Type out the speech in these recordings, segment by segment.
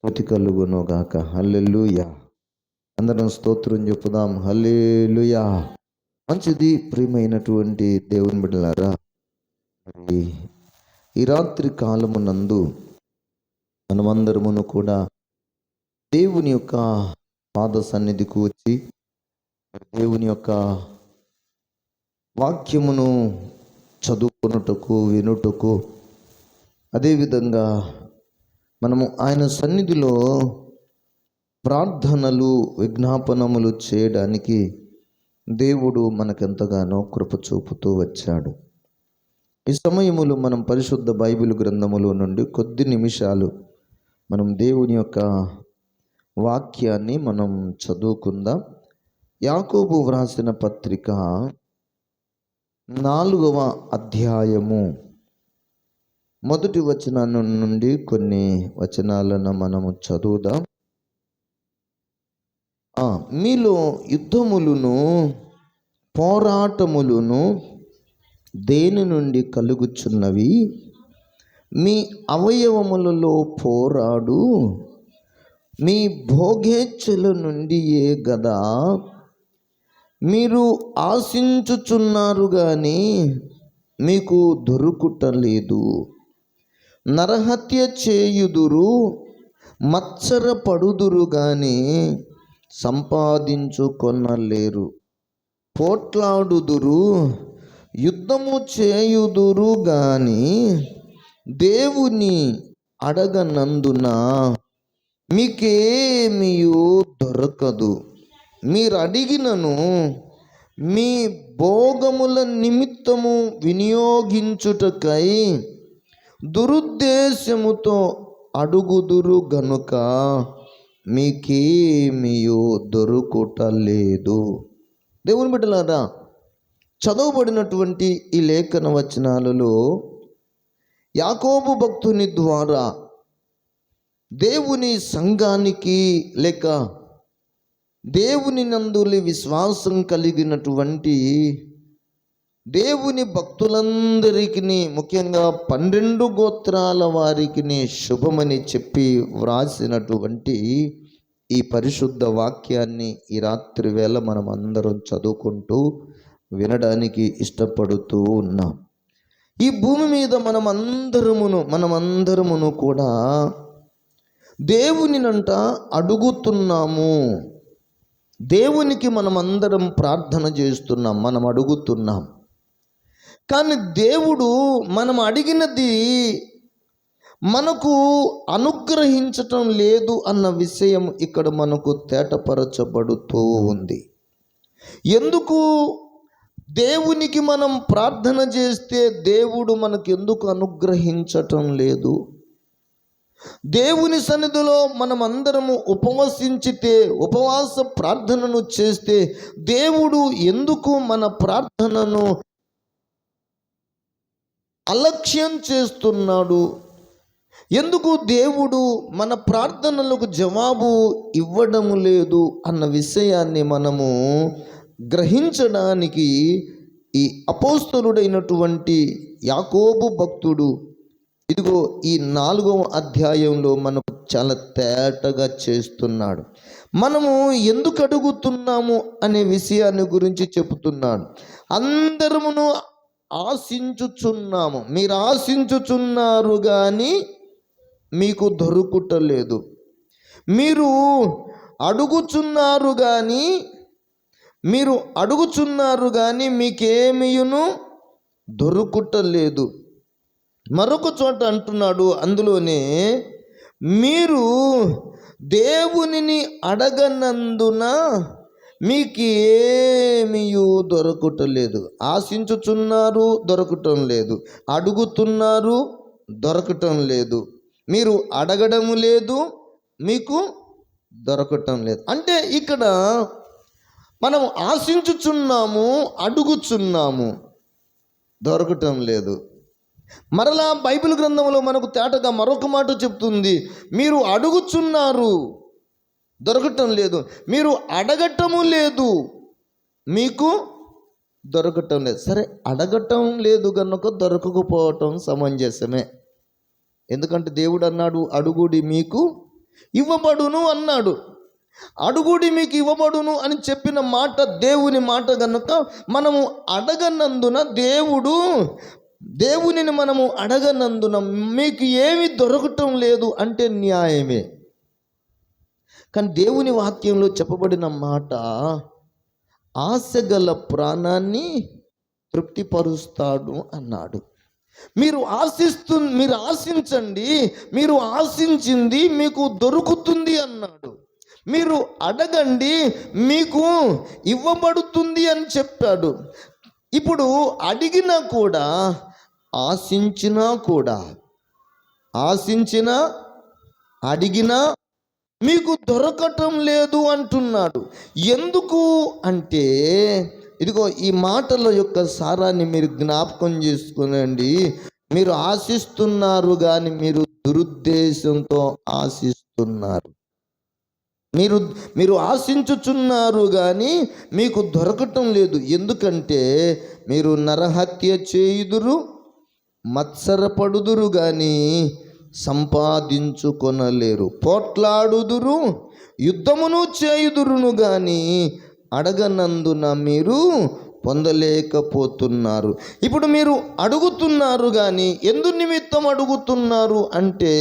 స్తుతి కలుగును గాక. హల్లెలూయా. అందరం స్తోత్రం చెప్పుదాం. హల్లెలూయా. మంచిది. ప్రియమైనటువంటి దేవుని బిడ్డలారా, మరి ఈ రాత్రి కాలమునందు మనమందరమును కూడా దేవుని యొక్క పాద సన్నిధికి వచ్చి దేవుని యొక్క వాక్యమును చదువుకొనుటకు, వినుటకు, అదేవిధంగా మనము ఆయన సన్నిధిలో ప్రార్థనలు, విజ్ఞాపనములు చేయడానికి దేవుడు మనకెంతగానో కృప చూపుతూ వచ్చాడు. ఈ సమయములో మనం పరిశుద్ధ బైబిల్ గ్రంథములో నుండి కొద్ది నిమిషాలు మనం దేవుని యొక్క వాక్యాన్ని మనం చదువుకుందాం. యాకోబు వ్రాసిన పత్రిక 4వ అధ్యాయము మొదటి వచనం నుండి కొన్ని వచనాలను మనము చదువుదాం. మీలో యుద్ధములను పోరాటములను దేని నుండి కలుగుచున్నవి? మీ అవయవములలో పోరాడు మీ భోగేచ్ఛల నుండియే గదా. మీరు ఆశించుచున్నారు గాని మీకు దొరుకుటలేదు, నరహత్య చేయుదురు, మత్సరపడుదురు గాని సంపాదించుకొనలేరు, పోట్లాడుదురు, యుద్ధము చేయుదురు గాని దేవుని అడగనందున మీకేమియూ దొరకదు. మీరు అడిగినను మీ భోగముల నిమిత్తము వినియోగించుటకై దురుద్దేశముతో అడుగుదురు గనుక మీకేమియూ దొరుకుటలేదు. దేవుని బిడ్డలారా, చదవబడినటువంటి ఈ లేఖన వచనాలలో యాకోబు భక్తుని ద్వారా దేవుని సంఘానికి లేక దేవుని నందులి విశ్వాసం కలిగినటువంటి దేవుని భక్తులందరికీ, ముఖ్యంగా 12 గోత్రాల వారికి శుభమని చెప్పి వ్రాసినటువంటి ఈ పరిశుద్ధ వాక్యాన్ని ఈ రాత్రి వేళ మనం అందరం చదువుకుంటూ వినడానికి ఇష్టపడుతూ ఉన్నాం. ఈ భూమి మీద మనమందరమును కూడా దేవునినంట అడుగుతున్నాము. దేవునికి మనమందరం ప్రార్థన చేస్తున్నాం, మనం అడుగుతున్నాం. కానీ దేవుడు మనం అడిగినది మనకు అనుగ్రహించటం లేదు అన్న విషయం ఇక్కడ మనకు తేటపరచబడుతూ ఉంది. ఎందుకు దేవునికి మనం ప్రార్థన చేస్తే దేవుడు మనకు ఎందుకు అనుగ్రహించటం లేదు? దేవుని సన్నిధిలో మనమందరము ఉపవసించితే, ఉపవాస ప్రార్థనను చేస్తే దేవుడు ఎందుకు మన ప్రార్థనను అలక్ష్యం చేస్తున్నాడు? ఎందుకు దేవుడు మన ప్రార్థనలకు జవాబు ఇవ్వడం లేదు అన్న విషయాన్ని మనము గ్రహించడానికి ఈ అపోస్తలుడైనటువంటి యాకోబు భక్తుడు ఇదిగో ఈ 4వ అధ్యాయంలో మనకు చాలా తేటగా చేస్తున్నాడు. మనము ఎందుకు అడుగుతున్నాము అనే విషయాన్ని గురించి చెబుతున్నాడు. అందరమును ఆశించుచున్నాము, మీరు ఆశించుచున్నారు కానీ మీకు దొరుకుటలేదు, మీరు అడుగుచున్నారు కానీ మీకేమీయును దొరుకుటలేదు. మరొక చోట అంటున్నాడు, అందులోనే మీరు దేవునిని అడగనందున మీకు ఏమీయూ దొరకటలేదు. ఆశించుచున్నారు, దొరకటం లేదు. అడుగుతున్నారు, దొరకటం లేదు. మీరు అడగడము లేదు, మీకు దొరకటం లేదు. అంటే ఇక్కడ మనం ఆశించుచున్నాము, అడుగుచున్నాము, దొరకటం లేదు. మరలా బైబిల్ గ్రంథంలో మనకు తేటగా మరొక మాట చెప్తుంది, మీరు అడుగుచున్నారు, దొరకటం లేదు, మీరు అడగటము లేదు, మీకు దొరకటం లేదు. సరే, అడగటం లేదు కనుక దొరకకపోవటం సమంజసమే. ఎందుకంటే దేవుడు అన్నాడు, అడుగుడి మీకు ఇవ్వబడును అన్నాడు. అడుగుడి మీకు ఇవ్వబడును అని చెప్పిన మాట దేవుని మాట గనుక మనము అడగనందున దేవునిని మనము అడగనందున మీకు ఏమి దొరకటం లేదు అంటే న్యాయమే. కానీ దేవుని వాక్యంలో చెప్పబడిన మాట ఆశగల ప్రాణాన్ని తృప్తిపరుస్తాడు అన్నాడు. మీరు ఆశించండి, మీరు ఆశించింది మీకు దొరుకుతుంది అన్నాడు. మీరు అడగండి మీకు ఇవ్వబడుతుంది అని చెప్పాడు. ఇప్పుడు అడిగినా కూడా ఆశించినా అడిగినా మీకు దొరకటం లేదు అంటున్నాడు. ఎందుకు అంటే ఇదిగో ఈ మాటల యొక్క సారాన్ని మీరు జ్ఞాపకం చేసుకునండి. మీరు ఆశిస్తున్నారు కానీ మీరు దురుద్దేశంతో ఆశిస్తున్నారు. మీరు ఆశించుచున్నారు కానీ మీకు దొరకటం లేదు. ఎందుకంటే మీరు నరహత్య చేయుదురు, మత్సరపడుదురు కానీ సంపాదించుకొనలేరు, పోట్లాడుదురు, యుద్ధమును చేయుదురును కానీ అడగనందున మీరు పొందలేకపోతున్నారు. ఇప్పుడు మీరు అడుగుతున్నారు కానీ ఎందు నిమిత్తం అడుగుతున్నారు అంటే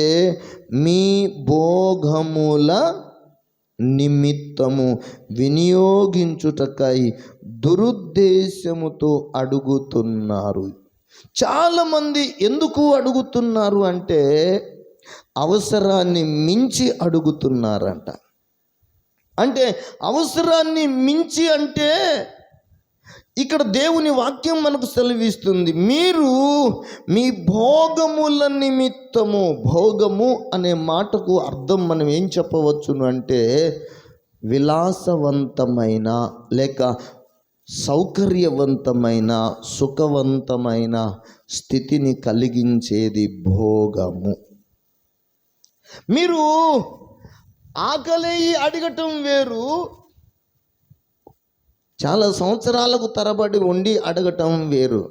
మీ భోగముల నిమిత్తము వినియోగించుటకై దురుద్దేశముతో అడుగుతున్నారు. చాలామంది ఎందుకు అడుగుతున్నారు అంటే అవసరాన్ని మించి అడుగుతున్నారంట. అంటే అవసరాన్ని మించి అంటే ఇక్కడ దేవుని వాక్యం మనకు సెలవిస్తుంది, మీరు మీ భోగముల నిమిత్తము, భోగము అనే మాటకు అర్థం మనం ఏం చెప్పవచ్చును అంటే విలాసవంతమైన లేక సౌకర్యవంతమైన సుఖవంతమైన స్థితిని కలిగించేది భోగము. మీరు ఆకలి అడగటం వేరు, చాలా సంవత్సరాలకు తరబడి ఉండి అడగటం వేరు.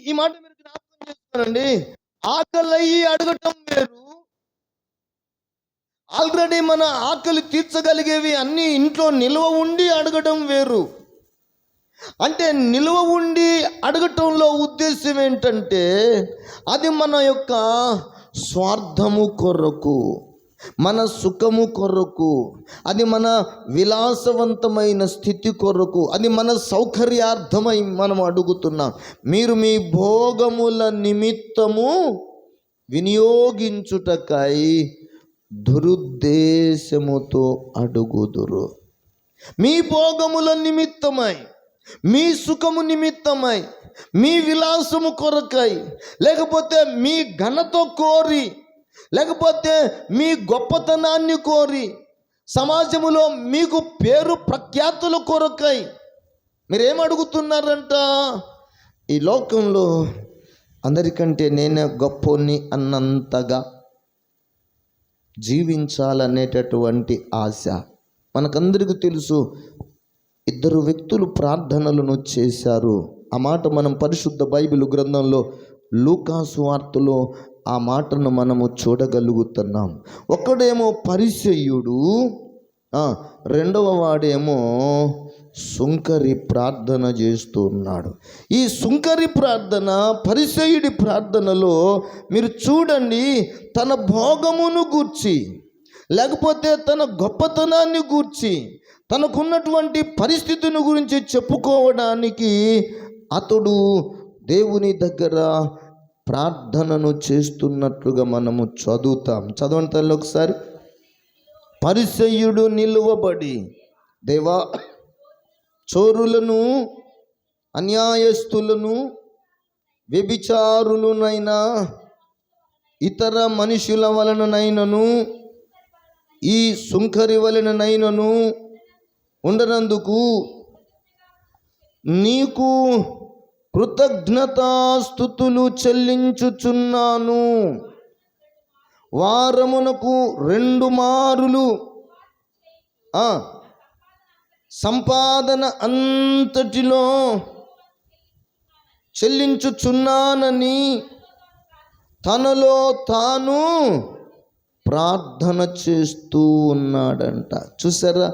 ఈ మాట మీరు జ్ఞాపకం చేసుకోనండి. ఆకలి అడగటం వేరు, ఆల్రెడీ మన ఆకలి తీర్చగలిగేవి అన్నీ ఇంట్లో నిల్వ ఉండి అడగటం వేరు. అంటే నిల్వ ఉండి అడగటంలో ఉద్దేశం ఏంటంటే అది మన యొక్క స్వార్థము కొరకు, మన సుఖము కొరకు, అది మన విలాసవంతమైన స్థితి కొరకు, అది మన సౌకర్యార్థమై మనం అడుగుతున్నాం. మీరు మీ భోగముల నిమిత్తము వినియోగించుటకై దురుద్దేశముతో అడుగుదురు. మీ భోగముల నిమిత్తమై, మీ సుఖము నిమిత్తమై, మీ విలాసము కొరకై, లేకపోతే మీ ఘనత కోరి, లేకపోతే మీ గొప్పతనాన్ని కోరి, సమాజములో మీకు పేరు ప్రఖ్యాతుల కొరకై మీరేం అడుగుతున్నారంట? ఈ లోకంలో అందరికంటే నేనే గొప్పోని అన్నంతగా జీవించాలనేటటువంటి ఆశ. మనకందరికీ తెలుసు, ఇద్దరు వ్యక్తులు ప్రార్థనలను చేశారు. ఆ మాట మనం పరిశుద్ధ బైబిల్ గ్రంథంలో లూకా సువార్తలో ఆ మాటను మనము చూడగలుగుతున్నాం. ఒకడేమో పరిసయ్యుడు, రెండవ వాడేమో సుంకరి ప్రార్థన చేస్తూ ఉన్నాడు. ఈ సుంకరి ప్రార్థన, పరిసయ్యుడి ప్రార్థనలో మీరు చూడండి, తన భోగమును గూర్చి, లేకపోతే తన గొప్పతనాన్ని గూర్చి, తనకున్నటువంటి పరిస్థితిని గురించి చెప్పుకోవడానికి అతడు దేవుని దగ్గర ప్రార్థనను చేస్తున్నట్లుగా మనము చదువుతాం. చదవండి తల్లి ఒకసారి. పరిసయ్యుడు నిలువబడి, దేవా, చోరులను, అన్యాయస్తులను, వ్యభిచారులనైనా ఇతర మనుషుల వలననైనను ఈ సుంకరి వలననైనను ఉండనందుకు నీకు కృతజ్ఞతాస్తుతులు చెల్లించుచున్నాను. వారమునకు 2 మారులు సంపాదన అంతటిలో చెల్లించుచున్నానని తనలో తాను ప్రార్థన చేస్తూ ఉన్నాడంట. చూసారా,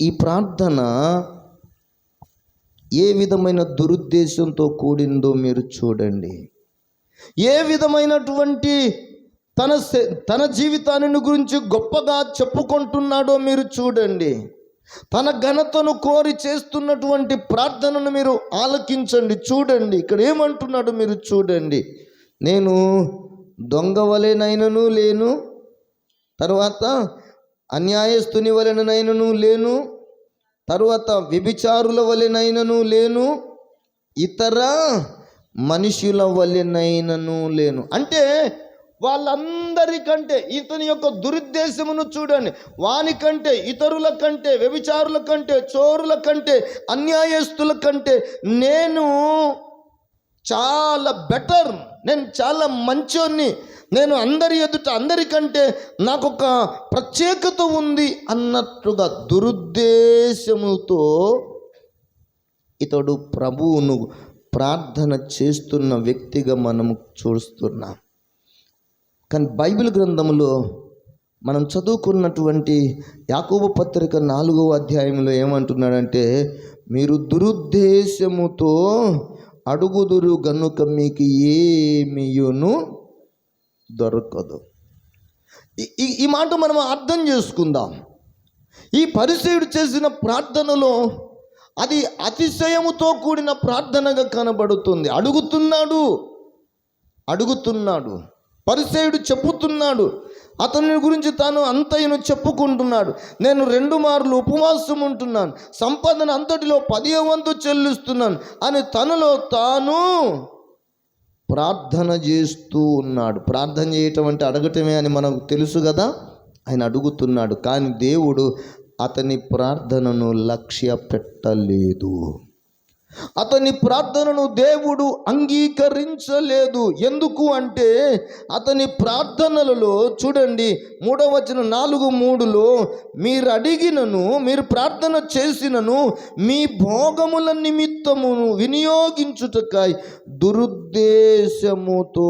ఈ ప్రార్థన ఏ విధమైన దురుద్దేశంతో కూడిందో మీరు చూడండి. ఏ విధమైనటువంటి తన జీవితాన్ని గురించి గొప్పగా చెప్పుకుంటున్నాడో మీరు చూడండి. తన ఘనతను కోరి చేస్తున్నటువంటి ప్రార్థనను మీరు ఆలకించండి, చూడండి. ఇక్కడ ఏమంటున్నాడు మీరు చూడండి. నేను దొంగ వలెనైనను లేను, తర్వాత అన్యాయస్తుని వలెనైనను లేను, తర్వాత వ్యభిచారుల వలెనైనను లేను, ఇతర మనుషుల వలెనైనను లేను. అంటే వాళ్ళందరికంటే ఇతని యొక్క దురుద్దేశమును చూడండి. వానికంటే, ఇతరుల కంటే, వ్యభిచారుల కంటే, చోరుల కంటే, అన్యాయస్తుల కంటే నేను చాలా బెటర్, నేను చాలా మంచోన్ని, నేను అందరి ఎదుట అందరికంటే నాకొక ప్రత్యేకత ఉంది అన్నట్టుగా దురుద్దేశముతో ఇతడు ప్రభువును ప్రార్థన చేస్తున్న వ్యక్తిగా మనం చూస్తున్నాం. కానీ బైబిల్ గ్రంథంలో మనం చదువుకున్నటువంటి యాకోబు పత్రిక 4వ అధ్యాయంలో ఏమంటున్నాడంటే, మీరు దురుద్దేశముతో అడుగుదురు గనుక మీకు ఏమీయును దొరకదు. ఈ మాట మనం అర్థం చేసుకుందాం. ఈ పరిసయ్యుడు చేసిన ప్రార్థనలో అది అతిశయముతో కూడిన ప్రార్థనగా కనబడుతుంది. అడుగుతున్నాడు. పరిసయ్యుడు చెప్పుతున్నాడు, అతని గురించి తాను అంతయును చెప్పుకుంటున్నాడు. నేను 2 మార్లు ఉపవాసం ఉంటున్నాను, సంపదన అంతటిలో 10వ వంతు చెల్లిస్తున్నాను అని తనలో తాను ప్రార్థన చేస్తూ ఉన్నాడు. ప్రార్థన చేయటం అంటే అడగటమే అని మనకు తెలుసు కదా. ఆయన అడుగుతున్నాడు, కానీ దేవుడు అతని ప్రార్థనను లక్ష్య పెట్టలేదు. అతని ప్రార్థనను దేవుడు అంగీకరించలేదు. ఎందుకు అంటే అతని ప్రార్థనలలో చూడండి, 3వ వచనం 4:3లో మీరు అడిగినను, మీరు ప్రార్థన చేసినను మీ భోగముల నిమిత్తమును వినియోగించుటకై దురుద్దేశముతో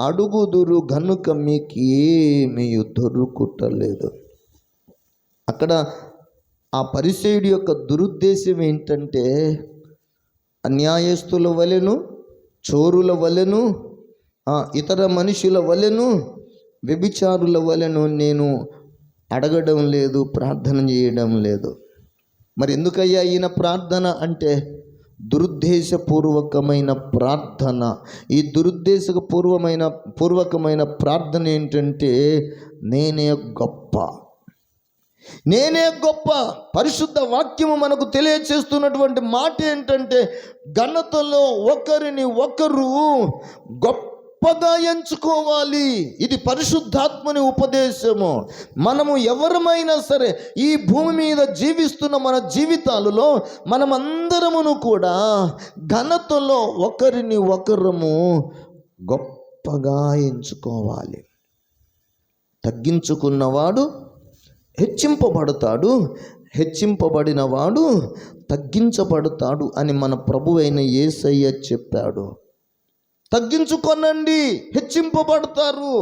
అడుగుదురు గనుక మీకు ఏమీ దొరుకుటలేదు. అక్కడ ఆ పరిసయ్యుడి యొక్క దురుద్దేశం ఏంటంటే, అన్యాయస్తుల వలెను, చోరుల వలెను, ఇతర మనుషుల వలెను, వ్యభిచారుల వలెను నేను అడగడం లేదు, ప్రార్థన చేయడం లేదు. మరి ఎందుకయ్యా ఈయన ప్రార్థన అంటే దురుద్దేశపూర్వకమైన ప్రార్థన. ఈ పూర్వకమైన ప్రార్థన ఏంటంటే, నేనే గొప్ప. పరిశుద్ధ వాక్యము మనకు తెలియచేస్తున్నటువంటి మాట ఏంటంటే, ఘనతలో ఒకరిని ఒకరు గొప్పగా ఎంచుకోవాలి. ఇది పరిశుద్ధాత్మని ఉపదేశము. మనము ఎవరమైనా సరే ఈ భూమి మీద జీవిస్తున్న మన జీవితాలలో మనమందరమును కూడా ఘనతలో ఒకరిని ఒకరము గొప్పగా ఎంచుకోవాలి. తగ్గించుకున్నవాడు హెచ్చింపబడతాడు, హెచ్చింపబడిన వాడు తగ్గించబడతాడు అని మన ప్రభువైన యేసయ్య చెప్పాడు. తగ్గించుకొనండి, హెచ్చింపబడతారు.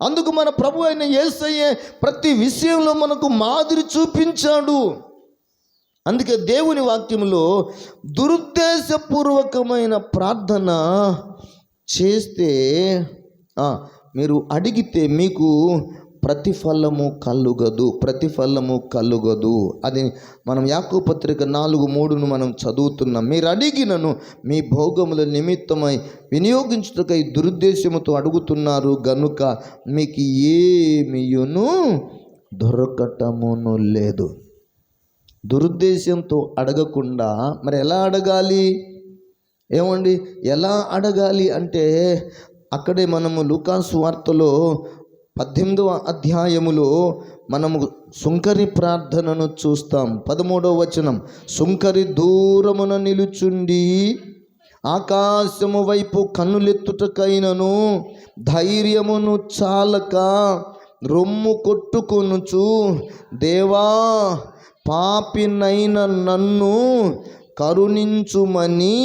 అందుకు మన ప్రభువైన యేసయ్య ప్రతి విషయంలో మనకు మాదిరి చూపించాడు. అందుకే దేవుని వాక్యంలో దురుద్దేశపూర్వకమైన ప్రార్థన చేస్తే మీరు అడిగితే మీకు ప్రతిఫలము కలుగదు. అది మనం యాకోబు పత్రిక 4:3 మనం చదువుతున్నాం. మీరు అడిగినను మీ భోగముల నిమిత్తమై వినియోగించుటకై దురుద్దేశముతో అడుగుతున్నారు గనుక మీకు ఏమీయును దొరకటమును లేదు. దురుద్దేశంతో అడగకుండా మరి ఎలా అడగాలి? ఎలా అడగాలి అంటే అక్కడే మనము లూకాసు వార్తలో 18వ అధ్యాయములో మనము సుంకరి ప్రార్థనను చూస్తాం. 13వ వచనం, సుంకరి దూరమున నిలుచుండి ఆకాశము వైపు కన్నులెత్తుటకైనను ధైర్యమును చాలక రొమ్ము కొట్టుకొనుచు, దేవా పాపినైన నన్ను కరుణించుమని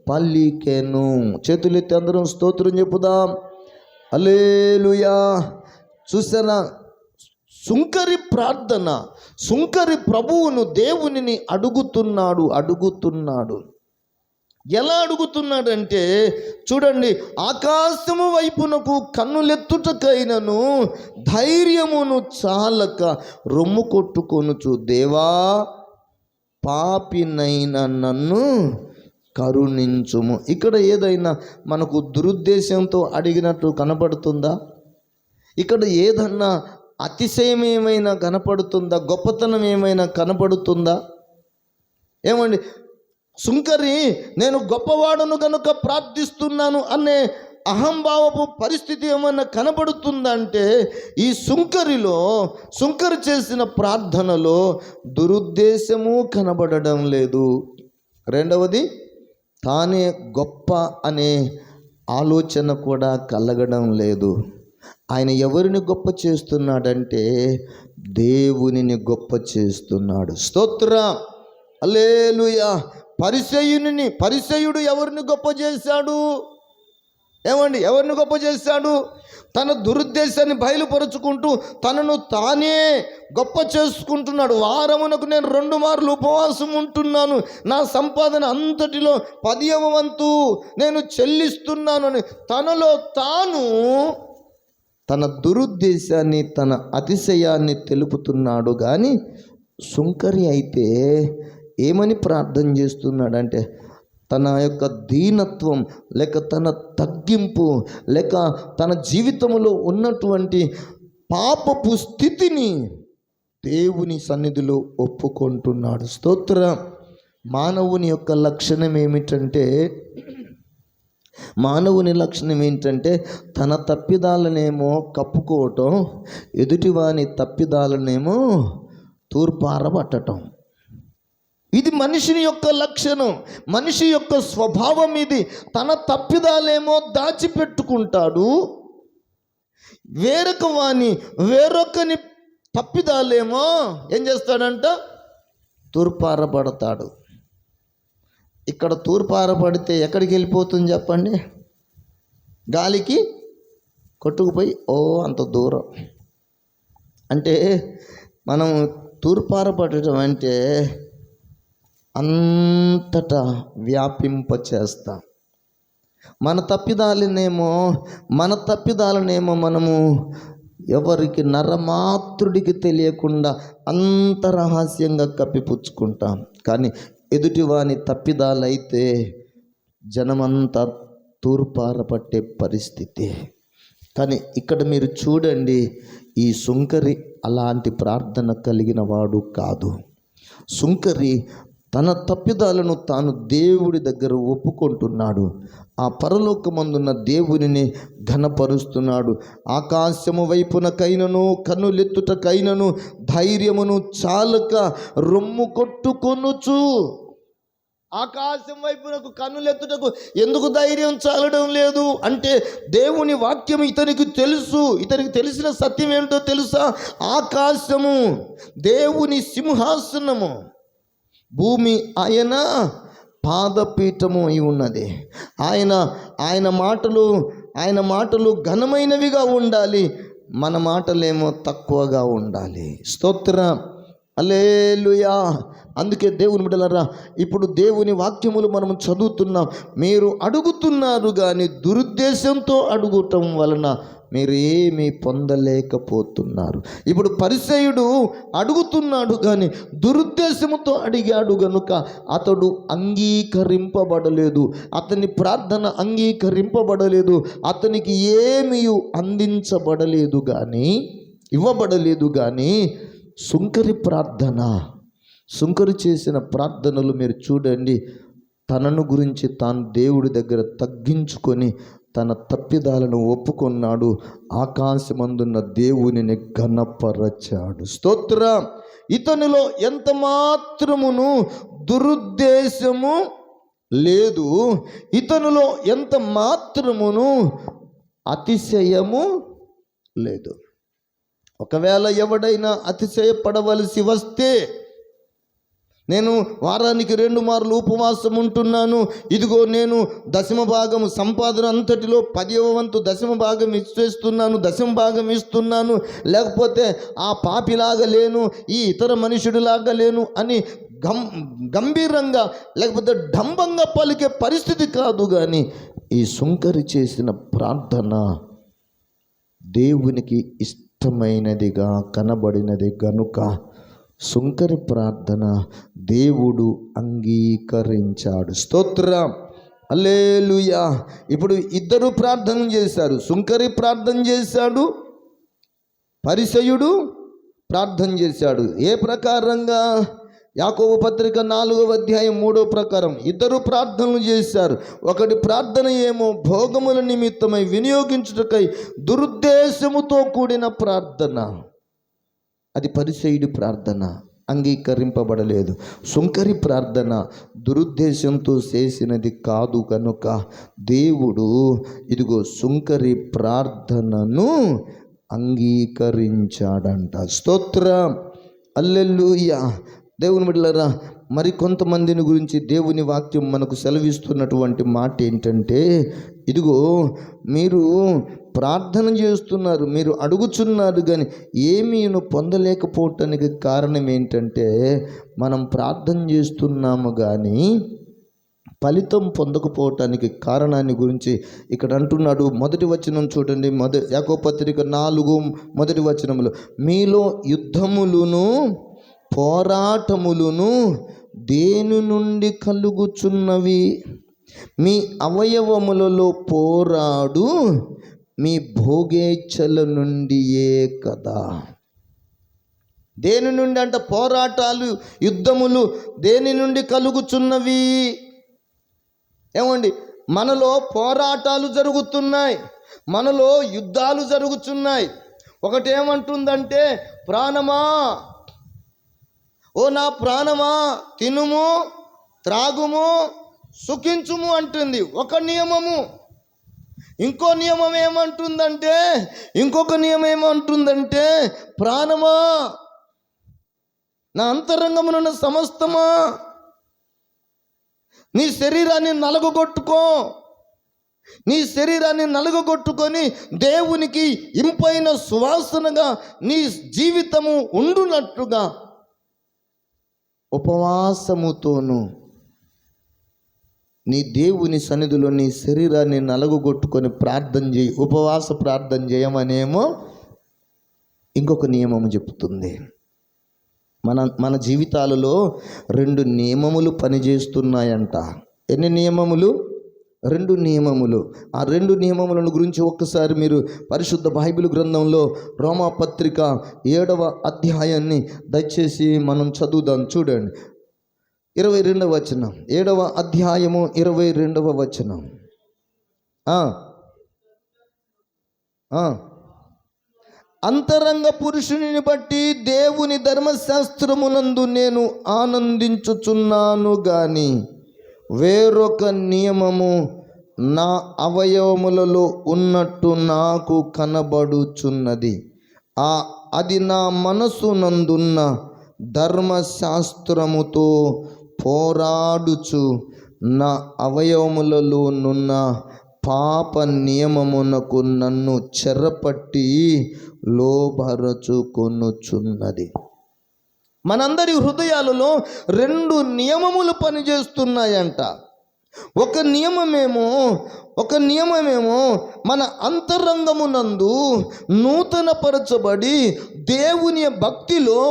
పలికెను. చేతులెత్తి అందరం స్తోత్రం చెప్పుదాం. హల్లెలూయా. చూసారా, సుంకరి ప్రార్థన, సుంకరి ప్రభువును దేవునిని అడుగుతున్నాడు. ఎలా అడుగుతున్నాడంటే చూడండి, ఆకాశము వైపునకు కన్నులెత్తుటకైనను ధైర్యమును చాలక రొమ్ము కొట్టుకొనుచు, దేవా పాపినైన నన్ను కరుణించుము. ఇక్కడ ఏదైనా మనకు దురుద్దేశంతో అడిగినట్టు కనపడుతుందా? ఇక్కడ ఏదన్నా అతిశయం ఏమైనా కనపడుతుందా? గొప్పతనం ఏమైనా కనపడుతుందా? ఏమండి, సుంకరి నేను గొప్పవాడను కనుక ప్రార్థిస్తున్నాను అనే అహంభావపు పరిస్థితి ఏమన్నా కనబడుతుందంటే ఈ సుంకరి చేసిన ప్రార్థనలో దురుద్దేశము కనబడడం లేదు. రెండవది, తానే గొప్ప అనే ఆలోచన కూడా కలగడం లేదు. ఆయన ఎవరిని గొప్ప చేస్తున్నాడంటే దేవునిని గొప్ప చేస్తున్నాడు. స్తోత్రం, హల్లెలూయా. పరిసయ్యుడు ఎవరిని గొప్ప చేశాడు? ఏమండి, ఎవరిని గొప్ప చేశాడు? తన దురుద్దేశాన్ని బయలుపరుచుకుంటూ తనను తానే గొప్ప చేసుకుంటున్నాడు. వారమునకు నేను 2 మార్లు ఉపవాసం ఉంటున్నాను, నా సంపాదన అంతటిలో 10వ వంతు నేను చెల్లిస్తున్నాను అని తనలో తాను తన దురుద్దేశాన్ని, తన అతిశయాన్ని తెలుపుతున్నాడు. కానీ సుంకరి అయితే ఏమని ప్రార్థన చేస్తున్నాడంటే తన యొక్క దీనత్వం, లేక తన తగ్గింపు, లేక తన జీవితంలో ఉన్నటువంటి పాపపు స్థితిని దేవుని సన్నిధిలో ఒప్పుకుంటున్నాడు. స్తోత్రం. మానవుని యొక్క లక్షణం ఏంటంటే తన తప్పిదాలనేమో కప్పుకోవటం, ఎదుటివాని తప్పిదాలనేమో తూర్పారబట్టడం. ఇది మనిషిని యొక్క లక్షణం, మనిషి యొక్క స్వభావం ఇది. తన తప్పిదాలేమో దాచిపెట్టుకుంటాడు, వేరొకని తప్పిదాలేమో ఏం చేస్తాడంట? తూర్పారబడతాడు. ఇక్కడ తూర్పారబడితే ఎక్కడికి వెళ్ళిపోతుంది చెప్పండి? గాలికి కొట్టుకుపోయి అంత దూరం. అంటే మనం తూర్పారబడటం అంటే అంతటా వ్యాపింపచేస్తాం. మన తప్పిదాలనేమో మనము ఎవరికి, నరమాత్రుడికి తెలియకుండా అంత రహస్యంగా కప్పిపుచ్చుకుంటాం. కానీ ఎదుటివాని తప్పిదాలైతే జనమంతా తూర్పారపట్టే పరిస్థితి. కానీ ఇక్కడ మీరు చూడండి, ఈ సుంకరి అలాంటి ప్రార్థన కలిగిన వాడు కాదు. సుంకరి తన తప్పిదాలను తాను దేవుడి దగ్గర ఒప్పుకుంటున్నాడు. ఆ పరలోకమందున్న దేవునిని ఘనపరుస్తున్నాడు. ఆకాశము వైపునకైనను కన్నులెత్తుటకైనను ధైర్యమును చాలక రొమ్ము కొట్టుకొనుచు. ఆకాశం వైపునకు కన్నులెత్తుటకు ఎందుకు ధైర్యం చాలడం లేదు అంటే దేవుని వాక్యం ఇతనికి తెలుసు. ఇతనికి తెలిసిన సత్యం ఏమిటో తెలుసా? ఆకాశము దేవుని సింహాసనము, భూమి ఆయన పాదపీఠము అయి ఉన్నది. ఆయన మాటలు ఘనమైనవిగా ఉండాలి, మన మాటలేమో తక్కువగా ఉండాలి. స్తోత్రం, హల్లెలూయా. అందుకే దేవుని బిడ్డలారా, ఇప్పుడు దేవుని వాక్యములు మనం చదువుతున్నాం. మీరు అడుగుతున్నారు కానీ దురుద్దేశంతో అడుగుటం వలన మీరు ఏమీ పొందలేకపోతున్నారు. ఇప్పుడు పరిసయ్యుడు అడుగుతున్నాడు కానీ దురుద్దేశముతో అడిగాడు గనుక అతడు అంగీకరింపబడలేదు, అతని ప్రార్థన అంగీకరింపబడలేదు, అతనికి ఏమీ అందించబడలేదు కానీ, ఇవ్వబడలేదు కానీ సుంకరి చేసిన ప్రార్థనలు మీరు చూడండి. తనను గురించి తాను దేవుడి దగ్గర తగ్గించుకొని తన తప్పిదాలను ఒప్పుకున్నాడు. ఆకాశమందున్న దేవునిని ఘనపరచాడు. స్తోత్రం. ఇతనిలో ఎంత మాత్రమును దురుద్దేశము లేదు, ఇతనిలో ఎంత మాత్రమును అతిశయము లేదు. ఒకవేళ ఎవడైనా అతిశయపడవలసి వస్తే నేను వారానికి 2 మార్లు ఉపవాసం ఉంటున్నాను, ఇదిగో నేను దశమ భాగం సంపాదన అంతటిలో 10వ వంతు దశమ భాగం ఇస్తున్నాను, లేకపోతే ఆ పాపిలాగా లేను, ఈ ఇతర మనుషుడిలాగా లేను అని గంభీరంగా లేకపోతే డంబంగా పలికే పరిస్థితి కాదు. కానీ ఈ సుంకరి చేసిన ప్రార్థన దేవునికి ఇష్టమైనదిగా కనబడినది గనుక సుంకరి ప్రార్థన దేవుడు అంగీకరించాడు. స్తోత్రం, హల్లెలూయా. ఇప్పుడు ఇద్దరు ప్రార్థన చేశారు. సుంకరి ప్రార్థన చేశాడు, పరిసయుడు ప్రార్థన చేశాడు. ఏ ప్రకారంగా? యాకోబు పత్రిక 4వ అధ్యాయం 3వ ప్రకారం ఇద్దరు ప్రార్థనలు చేశారు. ఒకటి ప్రార్థన ఏమో భోగముల నిమిత్తమై వినియోగించుటకై దురుద్దేశముతో కూడిన ప్రార్థన, అది పరిసయుడి ప్రార్థన, అంగీకరింపబడలేదు. సుంకరి ప్రార్థన దురుద్దేశంతో చేసినది కాదు కనుక దేవుడు ఇదిగో సుంకరి ప్రార్థనను అంగీకరించాడంట. స్తోత్రం, హల్లెలూయా. దేవుని బిడ్డలారా, మరి కొంతమందిని గురించి దేవుని వాక్యం మనకు సెలవిస్తున్నటువంటి మాట ఏంటంటే, ఇదిగో మీరు ప్రార్థన చేస్తున్నారు, మీరు అడుగుచున్నారు, కానీ ఏమీను పొందలేకపోవటానికి కారణం ఏంటంటే మనం ప్రార్థన చేస్తున్నాము కానీ ఫలితం పొందకపోవటానికి కారణాన్ని గురించి ఇక్కడ అంటున్నాడు. మొదటి వచనం చూడండి, యాకోబు పత్రిక 4:1 మీలో యుద్ధములును పోరాటములును దేని నుండి కలుగుచున్నవి? మీ అవయవములలో పోరాడు మీ భోగేచ్ఛల నుండియే కదా. దేని నుండి అంట? పోరాటాలు, యుద్ధములు దేని నుండి కలుగుచున్నవి? ఏమండి, మనలో పోరాటాలు జరుగుతున్నాయి, మనలో యుద్ధాలు జరుగుతున్నాయి. ఒకటేమంటుందంటే, ప్రాణమా, ఓ నా ప్రాణమా, తినుము త్రాగుము సుఖించుము అంటుంది ఒక నియమము. ఇంకో నియమం ఏమంటుందంటే, ఇంకొక నియమం ఏమంటుందంటే, ప్రాణమా, నా అంతరంగమునున్న సమస్తమా, నీ శరీరాన్ని నలగొట్టుకో, నీ శరీరాన్ని నలగొట్టుకొని దేవునికి ఇంపైన సువాసనగా నీ జీవితము ఉండునట్టుగా ఉపవాసముతోను నీ దేవుని సన్నిధిలో నీ శరీరాన్ని నలగొట్టుకొని ప్రార్థన చేయి. ఉపవాస ప్రార్థన చేయమనేమో ఇంకొక నియమము చెప్తుంది. మన జీవితాలలో 2 నియమములు పనిచేస్తున్నాయంట. ఎన్ని నియమములు? 2 నియమములు. ఆ 2 నియమములను గురించి ఒక్కసారి మీరు పరిశుద్ధ బైబిల్ గ్రంథంలో రోమాపత్రిక 7వ అధ్యాయాన్ని దయచేసి మనం చదువుదాం. చూడండి, 22వ వచనం, 7వ అధ్యాయము 22వ వచనం. అంతరంగ పురుషుని బట్టి దేవుని ధర్మశాస్త్రమునందు నేను ఆనందించుచున్నాను గాని వేరొక నియమము నా అవయవములలో ఉన్నట్టు నాకు కనబడుచున్నది. అది నా మనసునందున్న ధర్మశాస్త్రముతో పోరాడుచు నా అవయవములలోనున్న పాప నియమమునకు నన్ను చెరపట్టి లోబరచుకొనుచున్నది. మనందరి హృదయాలలో 2 నియమములు పనిచేస్తున్నాయంట. ఒక నియమమేమో మన అంతరంగమునందు నూతనపరచబడి దేవుని భక్తిలో,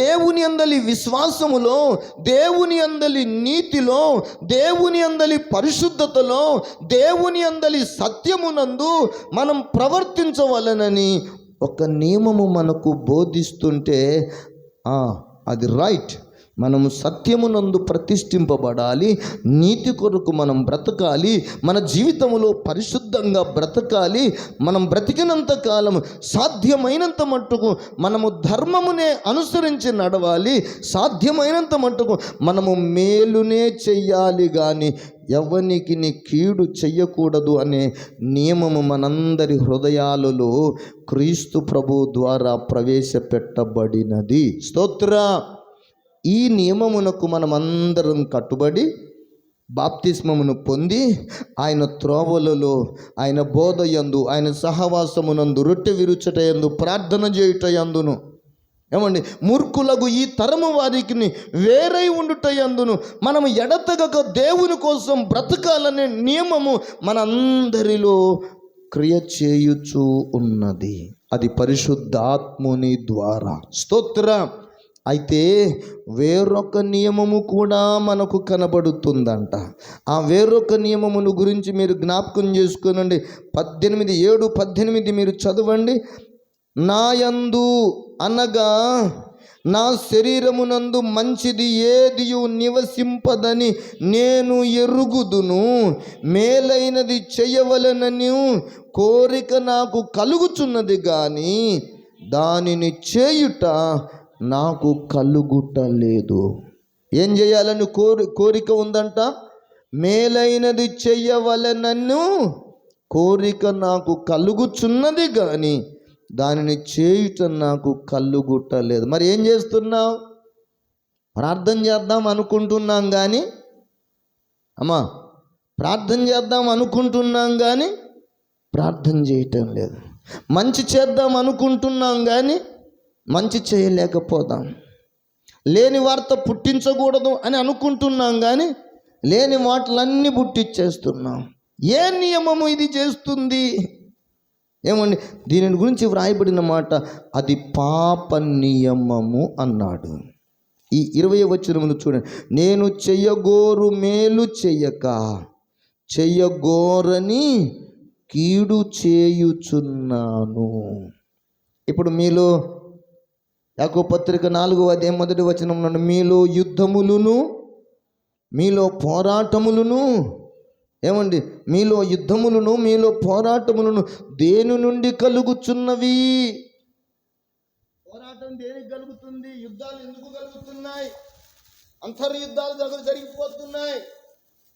దేవుని అందలి విశ్వాసములో, దేవుని అందలి నీతిలో, దేవుని అందలి పరిశుద్ధతలో, దేవుని అందలి సత్యమునందు మనం ప్రవర్తించవలనని ఒక నియమము మనకు బోధిస్తుంటే అది రైట్. మనము సత్యమునందు ప్రతిష్ఠింపబడాలి, నీతి కొరకు మనం బ్రతకాలి, మన జీవితంలో పరిశుద్ధంగా బ్రతకాలి. మనం బ్రతికినంత కాలం సాధ్యమైనంత మట్టుకు మనము ధర్మమునే అనుసరించి నడవాలి, సాధ్యమైనంత మట్టుకు మనము మేలునే చెయ్యాలి కానీ ఎవనికి కీడు చెయ్యకూడదు అనే నియమము మనందరి హృదయాలలో క్రీస్తు ప్రభు ద్వారా ప్రవేశపెట్టబడినది. స్తోత్రం. ఈ నియమమునకు మనమందరం కట్టుబడి బాప్తిస్మమును పొంది ఆయన త్రోవలలో, ఆయన బోధయందు, ఆయన సహవాసమునందు, రొట్టె విరుచుట యందు, ప్రార్థన చేయుట యందును, ఏమండి, మూర్ఖులకు ఈ తరము వారికి వేరై ఉండుట యందును మనము ఎడతెగక దేవుని కోసం బ్రతకాలనే నియమము మనందరిలో క్రియ చేయుచూ ఉన్నది. అది పరిశుద్ధాత్ముని ద్వారా. స్తోత్రం. అయితే వేరొక నియమము కూడా మనకు కనబడుతుందంట. ఆ వేరొక నియమమును గురించి మీరు జ్ఞాపకం చేసుకోనండి. 7:18 మీరు చదవండి. నాయందు అనగా నా శరీరమునందు మంచిది ఏదియు నివసింపదని నేను ఎరుగుదును, మేలైనది చేయవలెనని కోరిక నాకు కలుగుచున్నది గాని దానిని చేయుట నాకు కలుగుటలేదు. ఏం చేయాలని కోరిక ఉందంట? మేలైనది చెయ్యవలెనను కోరిక నాకు కలుగుచున్నది కానీ దానిని చేయుట నాకు కలుగుటలేదు. మరి ఏం చేస్తున్నావు? ప్రార్థన చేద్దాం అనుకుంటున్నాం కానీ ప్రార్థన చేద్దాం అనుకుంటున్నాం కానీ ప్రార్థన చేయటం లేదు. మంచి చేద్దాం అనుకుంటున్నాం కానీ మంచి చేయలేకపోతాం. లేని వార్త పుట్టించకూడదు అని అనుకుంటున్నాం కానీ లేని మాటలన్నీ పుట్టించేస్తున్నాం. ఏ నియమము ఇది చేస్తుంది? ఏమండి, దీని గురించి వ్రాయబడిన మాట, అది పాప నియమము అన్నాడు. ఈ 20వ వచనమును చూడండి. నేను చెయ్యగోరు మేలు చెయ్యక చెయ్యగోరని కీడు చేయుచున్నాను. ఇప్పుడు మీలో యాకోబు పత్రిక 4:1 నుండి మీలో యుద్ధములను, మీలో పోరాటములను, ఏమండి, మీలో యుద్ధములను, మీలో పోరాటములను దేని నుండి కలుగుచున్నవి? పోరాటం దేనికి కలుగుతుంది? యుద్ధాలు ఎందుకు కలుగుతున్నాయి? అంతర్యుద్ధాలు జరిగిపోతున్నాయి.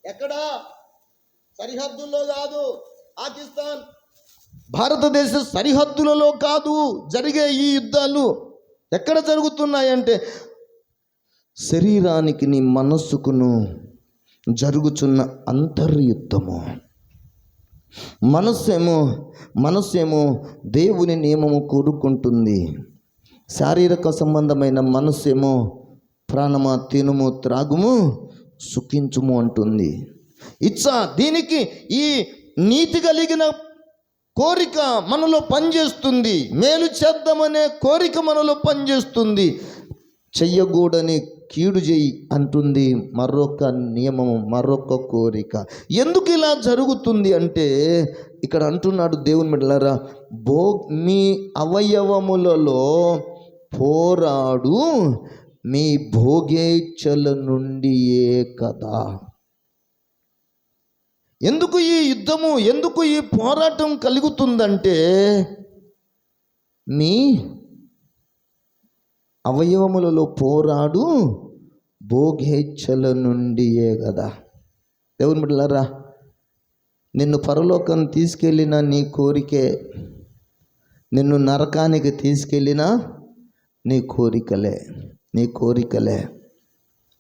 ఎక్కడా? సరిహద్దుల్లో కాదు. పాకిస్తాన్, భారతదేశ సరిహద్దులలో కాదు జరిగే ఈ యుద్ధాలు. ఎక్కడ జరుగుతున్నాయంటే శరీరానికి, నీ మనస్సుకును జరుగుతున్న అంతర్యుద్ధము. మనస్సేమో దేవుని నియమము కోరుకుంటుంది. శారీరక సంబంధమైన మనస్సేమో ప్రాణమా తినుము త్రాగుము సుఖించుము అంటుంది. దీనికి ఈ నీతి కలిగిన కోరిక మనలో పనిచేస్తుంది. మేలు చేద్దామనే కోరిక మనలో పనిచేస్తుంది. చెయ్యకూడని కీడు చేయి అంటుంది మరొక నియమము, మరొక కోరిక. ఎందుకు ఇలా జరుగుతుంది అంటే ఇక్కడ అంటున్నాడు దేవుని బిడ్డలారా, మీ అవయవములలో పోరాడు మీ భోగేచ్ఛల నుండియే కదా. ఎందుకు ఈ యుద్ధము, ఎందుకు ఈ పోరాటం కలుగుతుందంటే మీ అవయవములలో పోరాడు భోగేచ్ఛల నుండియే కదా. దేవుని బిడ్డలారా, నిన్ను పరలోకం తీసుకెళ్ళిన నీ కోరికే, నిన్ను నరకానికి తీసుకెళ్ళిన నీ కోరికలే.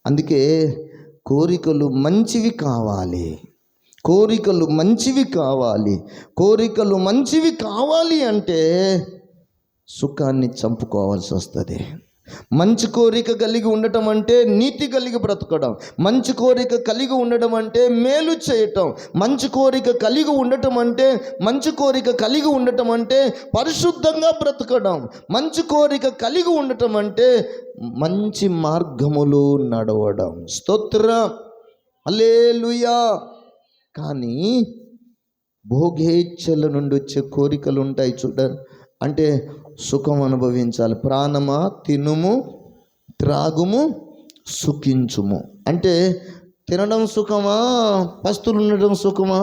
అందుకే కోరికలు మంచివి కావాలి. కోరికలు మంచివి కావాలి అంటే సుఖాన్ని చంపుకోవాల్సి వస్తుంది. మంచి కోరిక కలిగి ఉండటం అంటే నీతి కలిగి బ్రతకడం. మంచి కోరిక కలిగి ఉండడం అంటే మేలు చేయటం. మంచి కోరిక కలిగి ఉండటం అంటే పరిశుద్ధంగా బ్రతకడం. మంచి కోరిక కలిగి ఉండటం అంటే మంచి మార్గములో నడవడం. స్తోత్రం, హల్లెలూయా. కానీ భోగేచ్ఛల నుండి వచ్చే కోరికలు ఉంటాయి చూడండి. అంటే సుఖం అనుభవించాలి. ప్రాణమా తినుము త్రాగుము సుఖించుము అంటే తినడం సుఖమా, పస్తులు ఉండడం సుఖమా?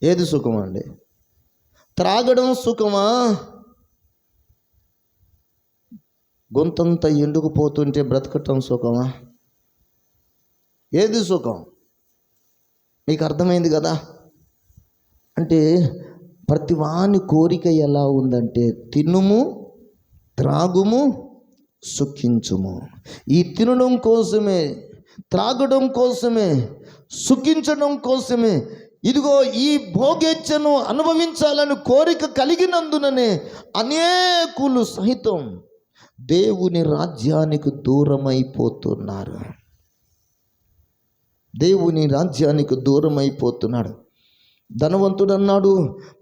ఏది సుఖమా అండి? త్రాగడం సుఖమా? గొంతంతా ఎండుకుపోతుంటే బ్రతకటం సుఖమా? ఏది సుఖం? మీకు అర్థమైంది కదా. అంటే ప్రతివాని కోరిక ఎలా ఉందంటే తినుము త్రాగుము సుఖించుము. ఈ తినడం కోసమే, త్రాగడం కోసమే, సుఖించడం కోసమే, ఇదిగో ఈ భోగేచ్ఛను అనుభవించాలని కోరిక కలిగినందుననే అనేకులు సహితం దేవుని రాజ్యానికి దూరమైపోతున్నారు. దేవుని రాజ్యానికి దూరమైపోతున్నాడు. ధనవంతుడు అన్నాడు,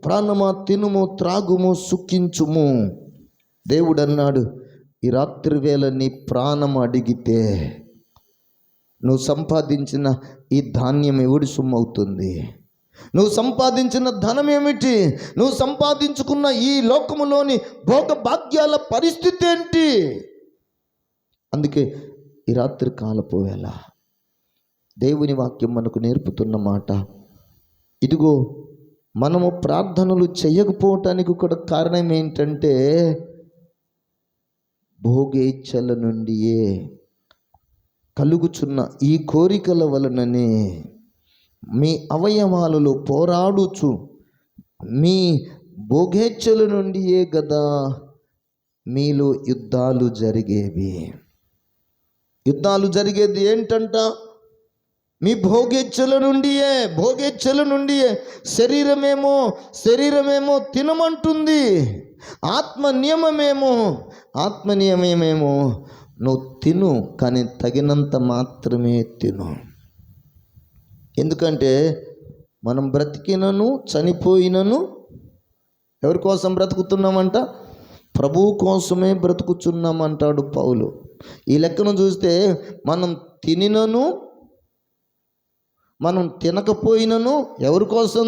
ప్రాణమా తినుము, త్రాగుము, సుఖించుము. దేవుడు అన్నాడు, ఈ రాత్రి వేళ నీ ప్రాణం అడిగితే నువ్వు సంపాదించిన ఈ ధాన్యం ఎవడి సొమ్ము అవుతుంది? నువ్వు సంపాదించిన ధనం ఏమిటి? నువ్వు సంపాదించుకున్న ఈ లోకములోని భోగ భాగ్యాల పరిస్థితి ఏంటి? అందుకే ఈ రాత్రి కాలపు వేళ దేవుని వాక్యం మనకు నేర్పుతున్న మాట, ఇదిగో మనము ప్రార్థనలు చేయకపోవటానికి కూడా కారణం ఏంటంటే భోగేచ్ఛల నుండియే కలుగుచున్న ఈ కోరికల వలననే మీ అవయవాలలో పోరాడుచు మీ భోగేచ్ఛల నుండియే కదా మీలో యుద్ధాలు జరిగేవి. యుద్ధాలు జరిగేది ఏంటంట? మీ భోగేచ్ఛల నుండియే. శరీరమేమో తినమంటుంది, ఆత్మ నియమమేమో నువ్వు తిను, కానీ తగినంత మాత్రమే తిను. ఎందుకంటే మనం బ్రతికినను చనిపోయినను ఎవరి కోసం బ్రతుకుతున్నామంట? ప్రభువు కోసమే బ్రతుకుతున్నామంటాడు పౌలు. ఈ లెక్కను చూస్తే మనం తినినను మనం తినకపోయినను ఎవరి కోసం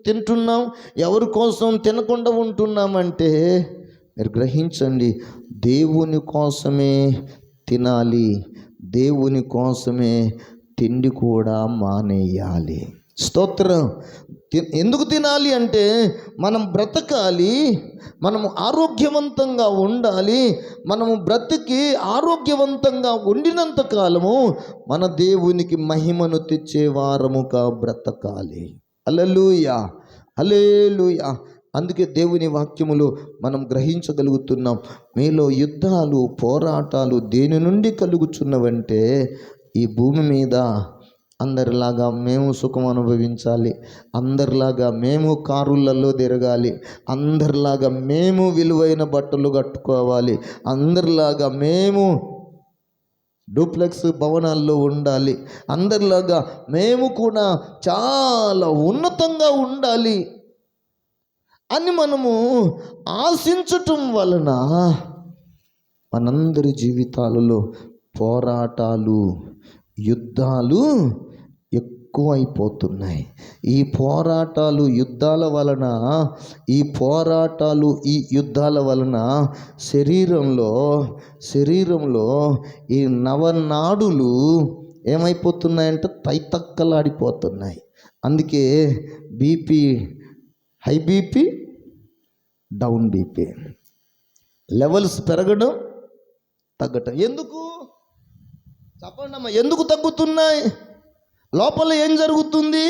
తింటున్నాం, ఎవరి కోసం తినకుండా ఉంటున్నామంటే మీరు గ్రహించండి, దేవుని కోసమే తినాలి, దేవుని కోసమే తిండి కూడా మానేయాలి. స్తోత్రం. ఎందుకు తినాలి అంటే మనం బ్రతకాలి, మనము ఆరోగ్యవంతంగా ఉండాలి. మనము బ్రతికి ఆరోగ్యవంతంగా ఉండినంత కాలము మన దేవునికి మహిమను తెచ్చే వారముగా బ్రతకాలి. హల్లెలూయా, హల్లెలూయా. అందుకే దేవుని వాక్యములు మనం గ్రహించగలుగుతున్నాం. మీలో యుద్ధాలు, పోరాటాలు దేని నుండి కలుగుచున్నవంటే ఈ భూమి మీద అందరిలాగా మేము సుఖం అనుభవించాలి, అందరిలాగా మేము కారులలో తిరగాలి, అందరిలాగా మేము విలువైన బట్టలు కట్టుకోవాలి, అందరిలాగా మేము డూప్లెక్స్ భవనాల్లో ఉండాలి, అందరిలాగా మేము కూడా చాలా ఉన్నతంగా ఉండాలి అని మనము ఆశించటం వలన మనందరి జీవితాలలో పోరాటాలు, యుద్ధాలు ఎక్కువైపోతున్నాయి. ఈ పోరాటాలు, యుద్ధాల వలన శరీరంలో ఈ నవనాడులు ఏమైపోతున్నాయంటే తైతక్కలాడిపోతున్నాయి. అందుకే BP, high BP, down BP levels పెరగడం, తగ్గటం. ఎందుకు చెప్పండి అమ్మా, ఎందుకు తగ్గుతున్నాయి? లోపల ఏం జరుగుతుంది?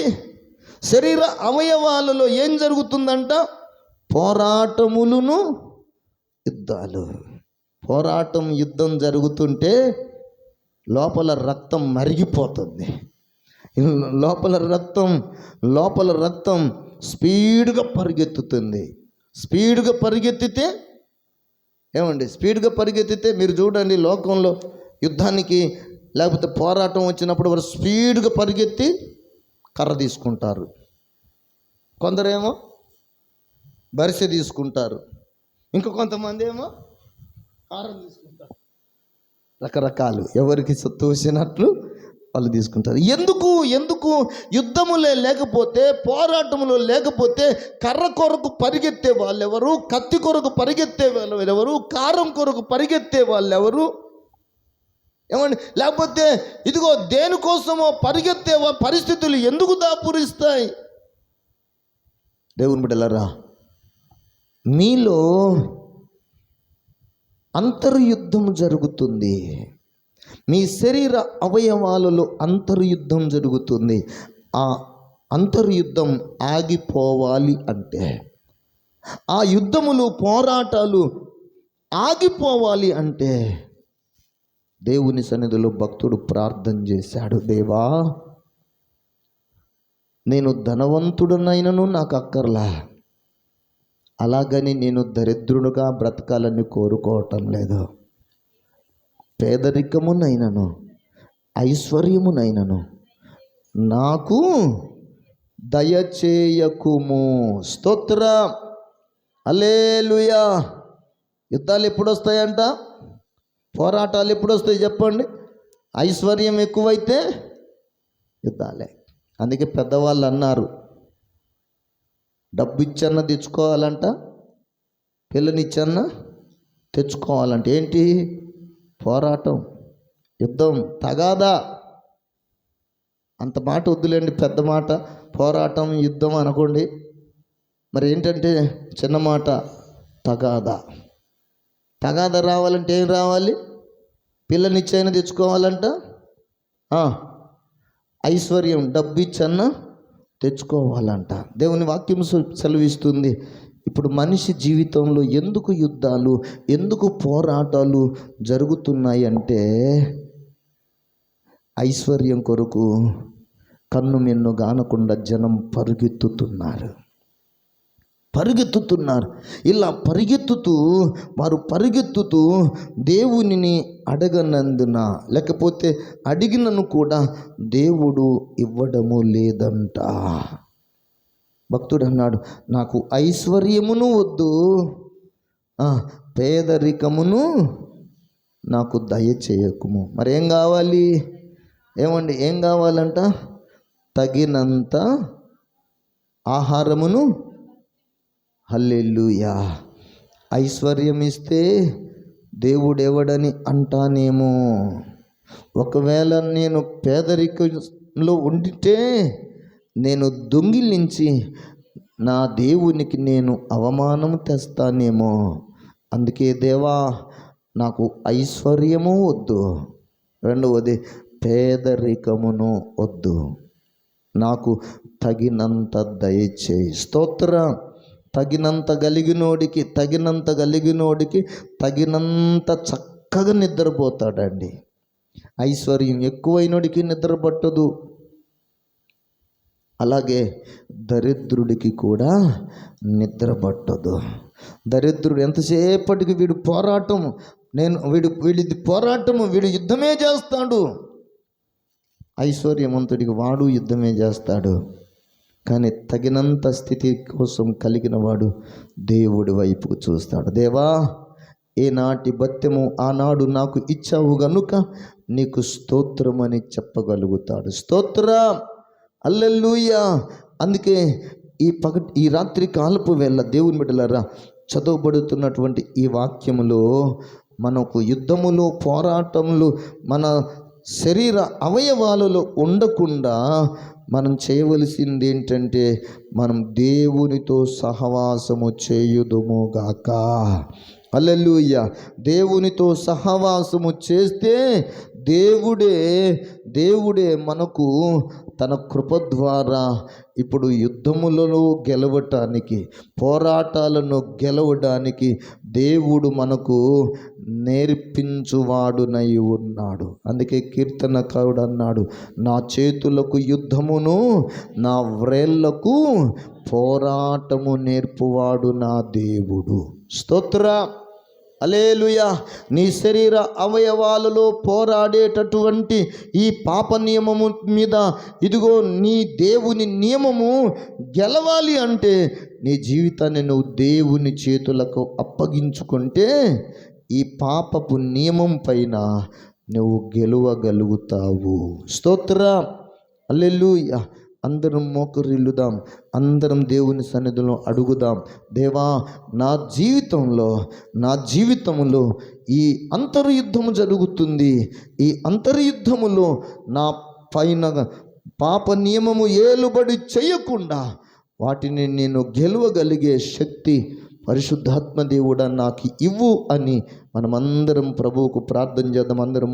శరీర అవయవాలలో ఏం జరుగుతుందంట? పోరాటములను, యుద్ధాలు. యుద్ధం జరుగుతుంటే లోపల రక్తం మరిగిపోతుంది. లోపల రక్తం స్పీడ్గా పరిగెత్తుతుంది. స్పీడ్గా పరిగెత్తితే మీరు చూడండి, లోకంలో యుద్ధానికి లేకపోతే పోరాటం వచ్చినప్పుడు వారు స్పీడ్గా పరిగెత్తి కర్ర తీసుకుంటారు, కొందరేమో బరిసె తీసుకుంటారు, ఇంకా కొంతమంది ఏమో కారం తీసుకుంటారు. రకరకాలు ఎవరికి తోసినట్లు వాళ్ళు తీసుకుంటారు. ఎందుకు యుద్ధములే లేకపోతే, పోరాటములు లేకపోతే కర్ర కొరకు పరిగెత్తే వాళ్ళు ఎవరు? కత్తి కొరకు పరిగెత్తే వాళ్ళు ఎవరు? కారం కొరకు పరిగెత్తే వాళ్ళు ఎవరు? ఏమండి? లేకపోతే ఇదిగో దేనికోసమో పరిగెత్తే పరిస్థితులు ఎందుకు దాపురిస్తాయి? దేవుని బిడ్డలారా, మీలో అంతర్యుద్ధం జరుగుతుంది. మీ శరీర అవయవాలలో అంతర్యుద్ధం జరుగుతుంది. ఆ అంతర్యుద్ధం ఆగిపోవాలి అంటే, ఆ యుద్ధములు, పోరాటాలు ఆగిపోవాలి అంటే దేవుని సన్నిధిలో భక్తుడు ప్రార్థన చేశాడు, దేవా నేను ధనవంతుడనైనను నాకు అక్కర్లా, అలాగని నేను దరిద్రుడుగా బ్రతకాలని కోరుకోవటం లేదు. పేదరికమునైనను ఐశ్వర్యమునైనను నాకు దయచేయకుము. స్తోత్రం, హల్లెలూయా. యుద్ధాలు ఎప్పుడు వస్తాయంట? పోరాటాలు ఎప్పుడు వస్తాయి చెప్పండి? ఐశ్వర్యం ఎక్కువైతే యుద్ధాలే. అందుకే పెద్దవాళ్ళు అన్నారు, డబ్బు ఇచ్చన్నా తెచ్చుకోవాలంట, పిల్లనిచ్చన్నా తెచ్చుకోవాలంటే ఏంటి? పోరాటం, యుద్ధం, తగాదా. అంత మాట వద్దులేండి, పెద్ద మాట, పోరాటం యుద్ధం అనుకోండి. మరి ఏంటంటే చిన్న మాట, తగాదా. తగాదా రావాలంటే ఏం రావాలి? పిల్లనిచ్చైనా తెచ్చుకోవాలంట, ఐశ్వర్యం డబ్బు ఇచ్చన్నా తెచ్చుకోవాలంట. దేవుని వాక్యం సెలవిస్తుంది. ఇప్పుడు మనిషి జీవితంలో ఎందుకు యుద్ధాలు, ఎందుకు పోరాటాలు జరుగుతున్నాయి అంటే, ఐశ్వర్యం కొరకు కన్ను మిన్ను గానకుండా జనం పరుగెత్తుతున్నారు. ఇలా వారు పరిగెత్తుతూ దేవునిని అడగనందున, లేకపోతే అడిగినను కూడా దేవుడు ఇవ్వడము లేదంట. భక్తుడు అన్నాడు, నాకు ఐశ్వర్యమును వద్దు, పేదరికమును నాకు దయచేయకుము. మరి ఏం కావాలి? ఏమండి, ఏం కావాలంట? తగినంత ఆహారమును. హల్లెలూయా. ఐశ్వర్యం ఇస్తే దేవుడెవడని అంటానేమో. ఒకవేళ నేను పేదరికంలో ఉండితే నేను దొంగిలించి నా దేవునికి నేను అవమానం తెస్తానేమో. అందుకే దేవా నాకు ఐశ్వర్యము వద్దు, రెండవది పేదరికమును వద్దు, నాకు తగినంత దయచేయి. స్తోత్రం. తగినంత కలిగినోడికి తగినంత చక్కగా నిద్రపోతాడండి. ఐశ్వర్యం ఎక్కువైనోడికి నిద్ర పట్టదు. అలాగే దరిద్రుడికి కూడా నిద్ర పట్టదు. దరిద్రుడు ఎంతసేపటికి వీడు యుద్ధమే చేస్తాడు. ఐశ్వర్యవంతుడికి వాడు యుద్ధమే చేస్తాడు. కానీ తగినంత స్థితి కోసం కలిగిన వాడు దేవుడి వైపుకు చూస్తాడు. దేవా, ఏనాటి భత్యము ఆనాడు నాకు ఇచ్చావు గనుక నీకు స్తోత్రమని చెప్పగలుగుతాడు. స్తోత్రం, హల్లెలూయా. అందుకే ఈ రాత్రి కాలపు వేళ దేవుని బిడ్డలారా, చదవబడుతున్నటువంటి ఈ వాక్యములో మనకు యుద్ధములు, పోరాటములు మన శరీర అవయవాలలో ఉండకుండా మనం చేయవలసింది ఏంటంటే, మనం దేవునితో సహవాసము చేయుదుము గాక. హల్లెలూయా. దేవునితో సహవాసము చేస్తే దేవుడే మనకు తన కృప ద్వారా ఇప్పుడు యుద్ధములలో గెలవటానికి, పోరాటాలను గెలవడానికి దేవుడు మనకు నేర్పించువాడునై ఉన్నాడు. అందుకే కీర్తనకారుడు అన్నాడు, నా చేతులకు యుద్ధమును, నా వ్రేళ్లకు పోరాటము నేర్పువాడు నా దేవుడు. స్తోత్రం, హల్లెలూయా. నీ శరీర అవయవాలలో పోరాడేటటువంటి ఈ పాప నియమము మీద, ఇదిగో నీ దేవుని నియమము గెలవాలి అంటే నీ జీవితాన్ని నువ్వు దేవుని చేతులకు అప్పగించుకుంటే ఈ పాపపు నియమం పైన నువ్వు గెలవగలుగుతావు. స్తోత్రం, హల్లెలూయా. అందరం మోకరిల్లుదాం, అందరం దేవుని సన్నిధిలో అడుగుదాం. దేవా, నా జీవితంలో ఈ అంతర్యుద్ధము జరుగుతుంది. ఈ అంతర్యుద్ధములో నా పైన పాప నియమము ఏలుబడి చేయకుండా వాటిని నేను గెలవగలిగే శక్తి పరిశుద్ధాత్మ దేవుడా నాకు ఇవ్వు అని మనమందరం ప్రభువుకు ప్రార్థన చేద్దాం. అందరం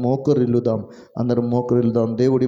మోకరిల్లుదాం. దేవుడి